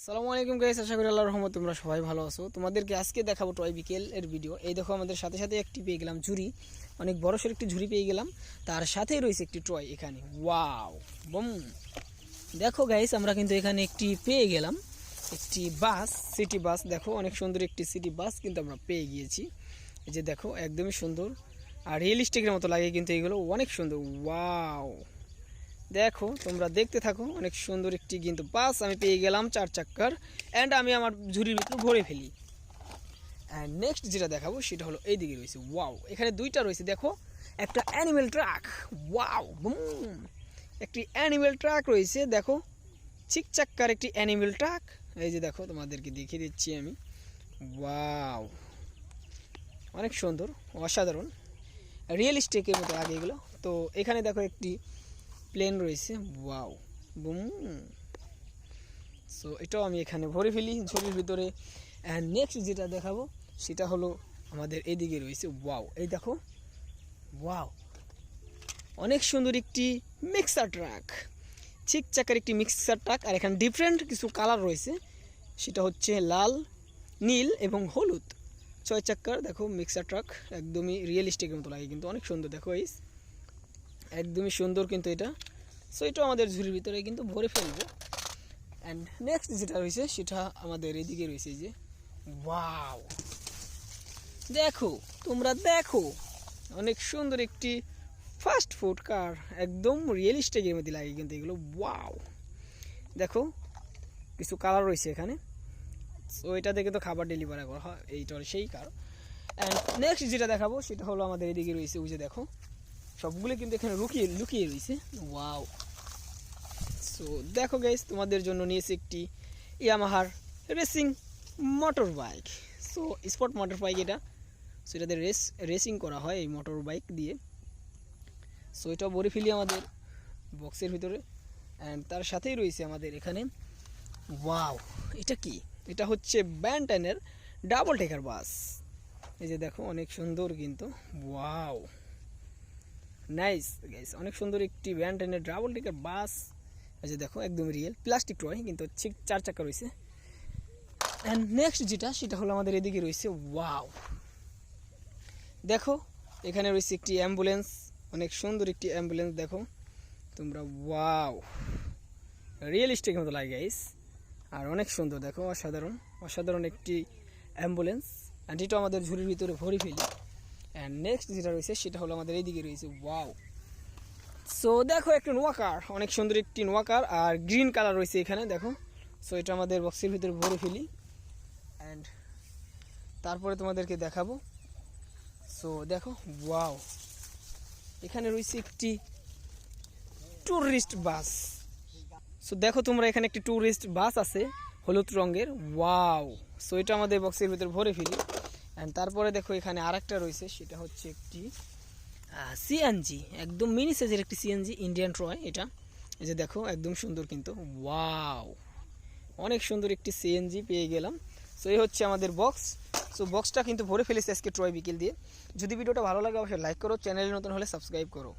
আসসালামু আলাইকুম গাইস, আশা করি আল্লাহর রহমতে তোমরা সবাই ভালো আছো। তোমাদেরকে আজকে দেখাবো টয় বিকেল এর ভিডিও। এই দেখো, আমাদের সাথে সাথে একটি পেয়ে গেলাম ঝুড়ি, অনেক বড় সড় একটি ঝুড়ি পেয়ে গেলাম, তার সাথেই রয়েছে একটি টয় এখানে। Wow, bomb! দেখো গাইস, আমরা কিন্তু এখানে একটি পেয়ে গেলাম, একটি বাস, সিটি বাস। দেখো, অনেক সুন্দর একটি সিটি বাস কিন্তু আমরা পেয়ে গিয়েছি। এই যে দেখো, একদমই সুন্দর আর রিয়েলিস্টিকের মতো লাগে কিন্তু এগুলো, অনেক সুন্দর। ওয়াও, দেখো তোমরা দেখতে থাকো, অনেক সুন্দর একটি কিন্তু বাস আমি পেয়ে গেলাম 4 চাক্কার, অ্যান্ড আমি আমার ঝুড়ির ভিতরে ভরে ফেলি। অ্যান্ড নেক্সট যেটা দেখাবো সেটা হলো এইদিকে রয়েছে। ওয়াও, এখানে দুইটা রয়েছে। দেখো, একটা অ্যানিমেল ট্রাক। Wow, broom! একটি অ্যানিমেল ট্রাক রয়েছে। দেখো, 6 চাক্কার একটি অ্যানিমেল ট্রাক। এই যে দেখো, তোমাদেরকে দেখিয়ে দিচ্ছি আমি। ওয়াও, অনেক সুন্দর, অসাধারণ, রিয়েলিস্টিকের মতো লাগে এগুলো। তো এখানে দেখো একটি প্লেন রয়েছে। Wow, broom! সো এটাও আমি এখানে ভরে ফেলি ঝুড়ির ভিতরে। অ্যান্ড নেক্সট যেটা দেখাবো সেটা হলো আমাদের এদিকে রয়েছে। ওয়াও, এই দেখো, ওয়াও, অনেক সুন্দর একটি মিক্সার ট্রাক, 6 চাকার একটি মিক্সার ট্রাক। আর এখানে ডিফারেন্ট কিছু কালার রয়েছে, সেটা হচ্ছে লাল, নীল এবং হলুদ। 6 চাকার দেখো মিক্সার ট্রাক, একদমই রিয়েলিস্টিকের মতো লাগে কিন্তু, অনেক সুন্দর। দেখো এই একদমই সুন্দর কিন্তু এটা। সো এটা আমাদের ঝুড়ির ভিতরে কিন্তু ভরে ফেলবো। অ্যান্ড নেক্সট যেটা রয়েছে সেটা আমাদের এদিকে রয়েছে। যে ওয়াও, দেখো, তোমরা দেখো, অনেক সুন্দর একটি ফাস্ট ফুড কার, একদম রিয়েলিস্টিকের মধ্যে লাগে কিন্তু এগুলো। ওয়াও, দেখো, কিছু কালার রয়েছে এখানে। সো এটা দেখে তো খাবার ডেলিভারি করা হয়, এইটা সেই কার। অ্যান্ড নেক্সট যেটা দেখাবো সেটা হলো আমাদের এদিকে রয়েছে। ওই যে দেখো, সবগুলো কিন্তু এখানে লুকিয়ে লুকিয়ে রয়েছে। ওয়াও! সো দেখো গাইস, তোমাদের জন্য নিয়েছি একটি ইয়ামাহার racing motor bike. So sport motor bike এটা। সো এটাতে রেসিং করা হয় এই মোটর বাইক দিয়ে। সো এটা ভরে ফেলি আমাদের বক্সের ভিতরে। অ্যান্ড তার সাথেই রয়েছে আমাদের এখানে। ওয়াও, এটা কি? এটা হচ্ছে ব্যান্টানের ডাবল টেকার বাস। এই যে দেখো, অনেক সুন্দর কিন্তু। ওয়াও, নাইস গাইস, অনেক সুন্দর একটি ব্যান্টানের ডাবল টেকার বাস। এই যে দেখো, একদম রিয়েল প্লাস্টিক টয় কিন্তু 4 চাকা রয়েছে। অ্যান্ড নেক্সট যেটা সেটা হলো আমাদের এদিকে রয়েছে। ওয়াও, দেখো, এখানে রয়েছে একটি অ্যাম্বুলেন্স, অনেক সুন্দর একটি অ্যাম্বুলেন্স। দেখো তোমরা, ওয়াও, রিয়েলিস্টিক মতো লাগে গাইস, আর অনেক সুন্দর। দেখো, অসাধারণ, অসাধারণ একটি অ্যাম্বুলেন্স। অ্যান্ড এটা আমাদের ঝুড়ির ভিতরে ভরে ফেলি। অ্যান্ড নেক্সট যেটা রয়েছে সেটা হলো আমাদের এইদিকে রয়েছে। ওয়াও, সো দেখো, একটা নোয়া কার, অনেক সুন্দর একটি নোয়া কার, আর গ্রিন কালার রয়েছে এখানে। দেখো, সো এটা আমাদের বক্সের ভিতরে ভরে ফেলি। অ্যান্ড তারপরে তোমাদেরকে দেখাবো। সো দেখো, ওয়াও, এখানে রয়েছে একটি ট্যুরিস্ট বাস। সো দেখো তোমরা, এখানে একটি ট্যুরিস্ট বাস আছে হলুদ রঙের। ওয়াও, সো এটা আমাদের বক্সের ভিতরে ভরে ফেলি। অ্যান্ড তারপরে দেখো, এখানে আরেকটা রয়েছে, সেটা হচ্ছে একটি সিএনজি, একদম মিনি সাইজের একটি সিএনজি ইন্ডিয়ান ট্রয় এটা। এই যে দেখো, একদম সুন্দর কিন্তু। ওয়াও, অনেক সুন্দর একটি সিএনজি পেয়ে গেলাম। সো এই হচ্ছে আমাদের বক্স। সো বক্সটা কিন্তু ভরে ফেলেছে আজকে ট্রয় বিকেল দিয়ে। যদি ভিডিওটা ভালো লাগে অবশ্যই লাইক করো, চ্যানেলে নতুন হলে সাবস্ক্রাইব করো।